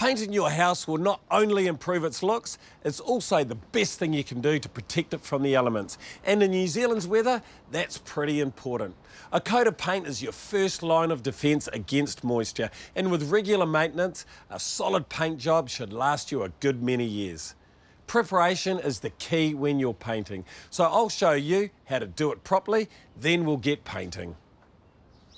Painting your house will not only improve its looks, it's also the best thing you can do to protect it from the elements. And in New Zealand's weather, that's pretty important. A coat of paint is your first line of defence against moisture, and with regular maintenance, a solid paint job should last you a good many years. Preparation is the key when you're painting, so I'll show you how to do it properly, then we'll get painting.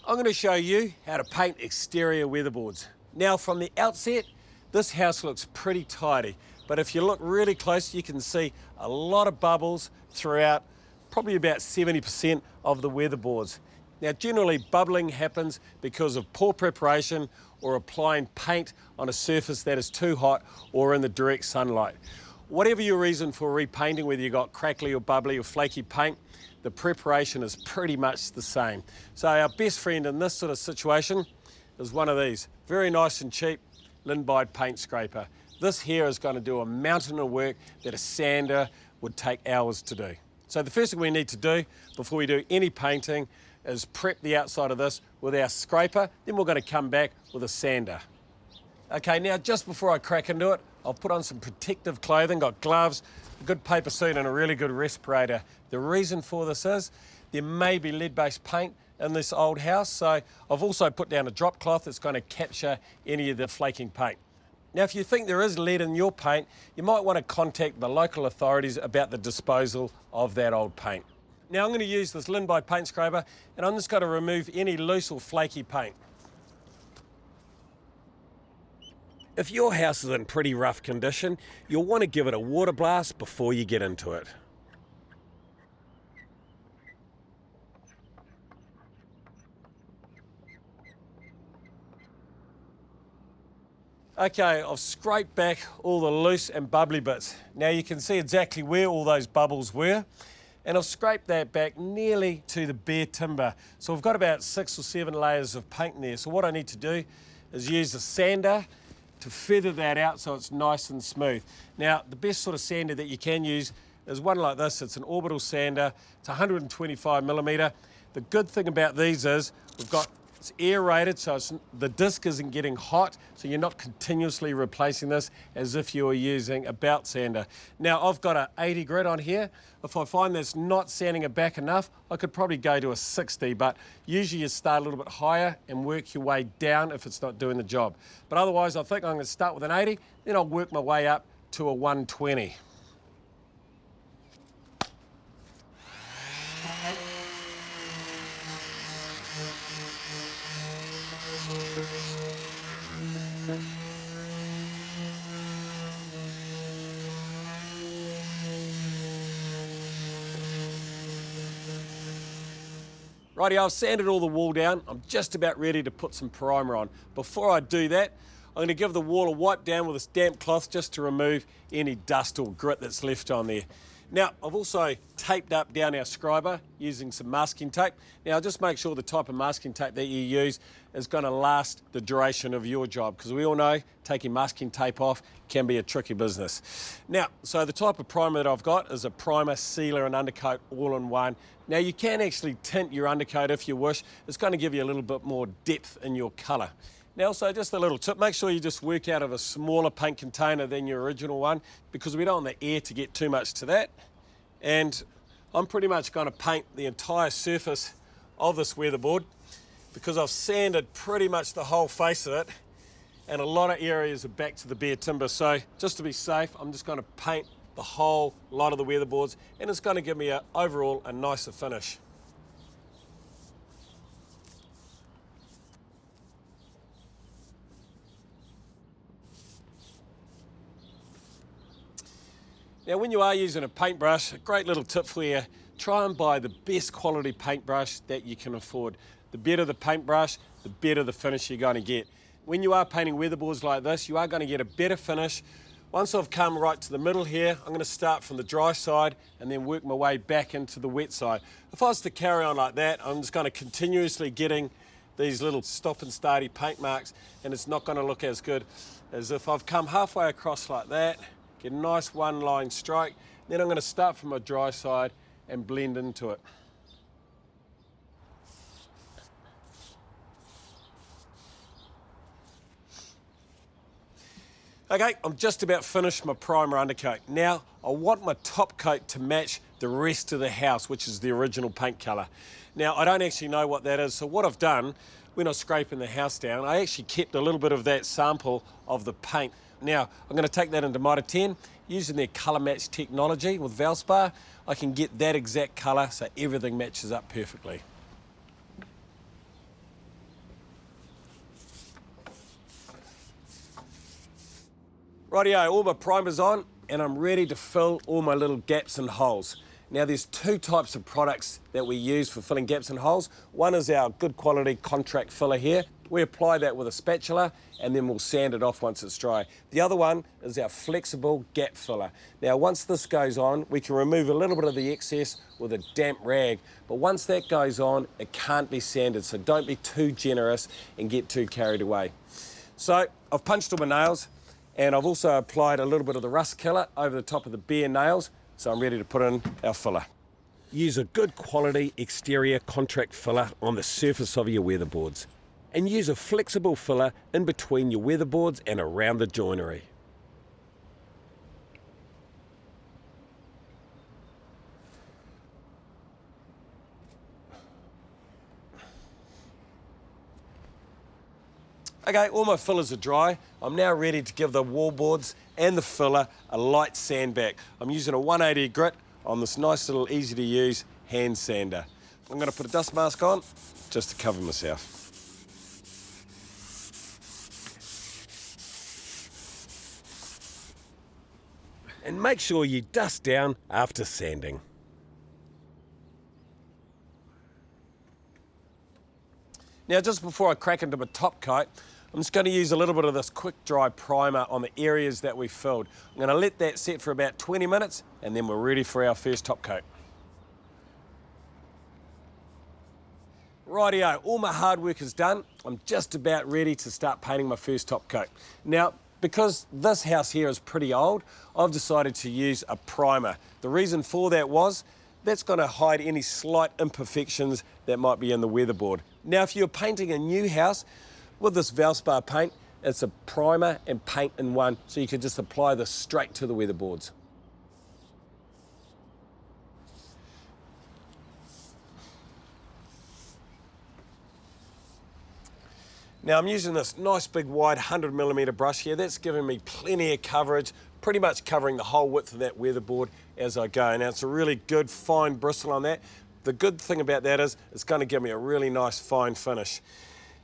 I'm going to show you how to paint exterior weatherboards. Now from the outset, this house looks pretty tidy, but if you look really close, you can see a lot of bubbles throughout, probably about 70% of the weatherboards. Now generally bubbling happens because of poor preparation or applying paint on a surface that is too hot or in the direct sunlight. Whatever your reason for repainting, whether you got crackly or bubbly or flaky paint, the preparation is pretty much the same. So our best friend in this sort of situation is one of these, very nice and cheap Linbide paint scraper. This here is going to do a mountain of work that a sander would take hours to do. So the first thing we need to do before we do any painting is prep the outside of this with our scraper, then we're going to come back with a sander. Okay, now just before I crack into it, I'll put on some protective clothing, got gloves, a good paper suit and a really good respirator. The reason for this is there may be lead-based paint in this old house, so I've also put down a drop cloth that's going to capture any of the flaking paint. Now if you think there is lead in your paint, you might want to contact the local authorities about the disposal of that old paint. Now I'm going to use this Linbide paint scraper and I'm just going to remove any loose or flaky paint. If your house is in pretty rough condition, you'll want to give it a water blast before you get into it. Okay, I've scraped back all the loose and bubbly bits. Now you can see exactly where all those bubbles were, and I've scraped that back nearly to the bare timber. So I've got about 6 or 7 layers of paint in there. So what I need to do is use a sander to feather that out so it's nice and smooth. Now, the best sort of sander that you can use is one like this. It's an orbital sander. It's 125mm. The good thing about these is it's aerated, so the disc isn't getting hot, so you're not continuously replacing this as if you were using a belt sander. Now, I've got an 80 grit on here. If I find that's not sanding it back enough, I could probably go to a 60, but usually you start a little bit higher and work your way down if it's not doing the job. But otherwise, I think I'm going to start with an 80, then I'll work my way up to a 120. Righty, I've sanded all the wall down. I'm just about ready to put some primer on. Before I do that, I'm going to give the wall a wipe down with this damp cloth just to remove any dust or grit that's left on there. Now, I've also taped up down our scraper using some masking tape. Now, just make sure the type of masking tape that you use is going to last the duration of your job, because we all know taking masking tape off can be a tricky business. Now, so the type of primer that I've got is a primer, sealer and undercoat all in one. Now, you can actually tint your undercoat if you wish. It's going to give you a little bit more depth in your colour. Now, so just a little tip, make sure you just work out of a smaller paint container than your original one, because we don't want the air to get too much to that. And I'm pretty much going to paint the entire surface of this weatherboard, because I've sanded pretty much the whole face of it, and a lot of areas are back to the bare timber. So just to be safe, I'm just going to paint the whole lot of the weatherboards, and it's going to give me overall a nicer finish. Now, when you are using a paintbrush, a great little tip for you, try and buy the best quality paintbrush that you can afford. The better the paintbrush, the better the finish you're going to get. When you are painting weatherboards like this, you are going to get a better finish. Once I've come right to the middle here, I'm going to start from the dry side and then work my way back into the wet side. If I was to carry on like that, I'm just going to continuously getting these little stop and starty paint marks, and it's not going to look as good as if I've come halfway across like that. Get a nice one line stroke, then I'm going to start from my dry side and blend into it. Okay, I'm just about finished my primer undercoat. Now, I want my top coat to match the rest of the house, which is the original paint colour. Now, I don't actually know what that is, so what I've done, when I was scraping the house down, I actually kept a little bit of that sample of the paint. Now, I'm going to take that into Mitre 10, using their colour match technology with Valspar. I can get that exact colour so everything matches up perfectly. Rightio, all my primer's on and I'm ready to fill all my little gaps and holes. Now there's two types of products that we use for filling gaps and holes. One is our good quality contract filler here. We apply that with a spatula and then we'll sand it off once it's dry. The other one is our flexible gap filler. Now once this goes on, we can remove a little bit of the excess with a damp rag, but once that goes on, it can't be sanded, so don't be too generous and get too carried away. So I've punched all my nails, and I've also applied a little bit of the rust killer over the top of the bare nails, so I'm ready to put in our filler. Use a good quality exterior contract filler on the surface of your weatherboards, and use a flexible filler in between your weatherboards and around the joinery. Okay, all my fillers are dry. I'm now ready to give the wallboards and the filler a light sand back. I'm using a 180 grit on this nice little easy to use hand sander. I'm going to put a dust mask on just to cover myself. And make sure you dust down after sanding. Now just before I crack into my top coat, I'm just going to use a little bit of this quick dry primer on the areas that we filled. I'm going to let that set for about 20 minutes and then we're ready for our first top coat. Rightio, all my hard work is done. I'm just about ready to start painting my first top coat. Now, because this house here is pretty old, I've decided to use a primer. The reason for that was that's going to hide any slight imperfections that might be in the weatherboard. Now, if you're painting a new house with this Valspar paint, it's a primer and paint in one, so you can just apply this straight to the weatherboards. Now I'm using this nice big wide 100mm brush here. That's giving me plenty of coverage, pretty much covering the whole width of that weatherboard as I go. Now it's a really good fine bristle on that. The good thing about that is it's going to give me a really nice fine finish.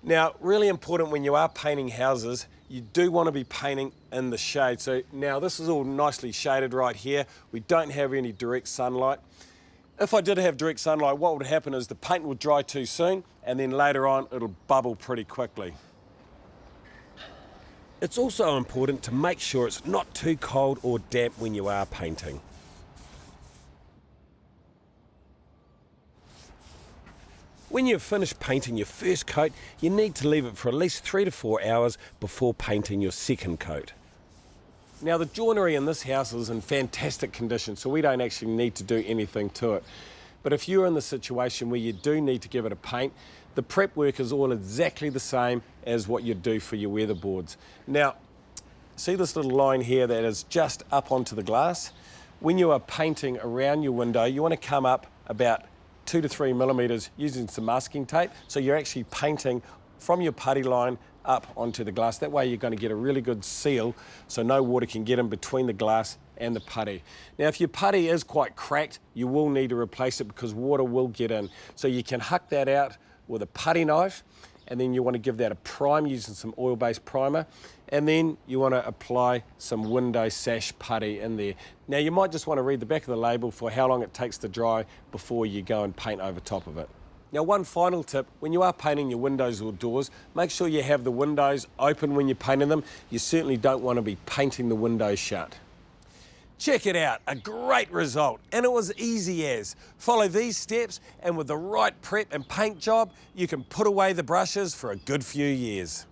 Now, really important when you are painting houses, you do want to be painting in the shade. So now this is all nicely shaded right here. We don't have any direct sunlight. If I did have direct sunlight, what would happen is the paint would dry too soon and then later on it'll bubble pretty quickly. It's also important to make sure it's not too cold or damp when you are painting. When you've finished painting your first coat, you need to leave it for at least 3 to 4 hours before painting your second coat. Now the joinery in this house is in fantastic condition, so we don't actually need to do anything to it. But if you're in the situation where you do need to give it a paint, the prep work is all exactly the same as what you do for your weatherboards. Now, see this little line here that is just up onto the glass? When you are painting around your window, you want to come up about 2 to 3 millimeters using some masking tape, so you're actually painting from your putty line up onto the glass. That way you're going to get a really good seal so no water can get in between the glass and the putty. Now if your putty is quite cracked, you will need to replace it because water will get in. So you can huck that out with a putty knife, and then you want to give that a prime using some oil-based primer, and then you want to apply some window sash putty in there. Now you might just want to read the back of the label for how long it takes to dry before you go and paint over top of it. Now one final tip, when you are painting your windows or doors, make sure you have the windows open when you're painting them. You certainly don't want to be painting the windows shut. Check it out, a great result, and it was easy as. Follow these steps and with the right prep and paint job, you can put away the brushes for a good few years.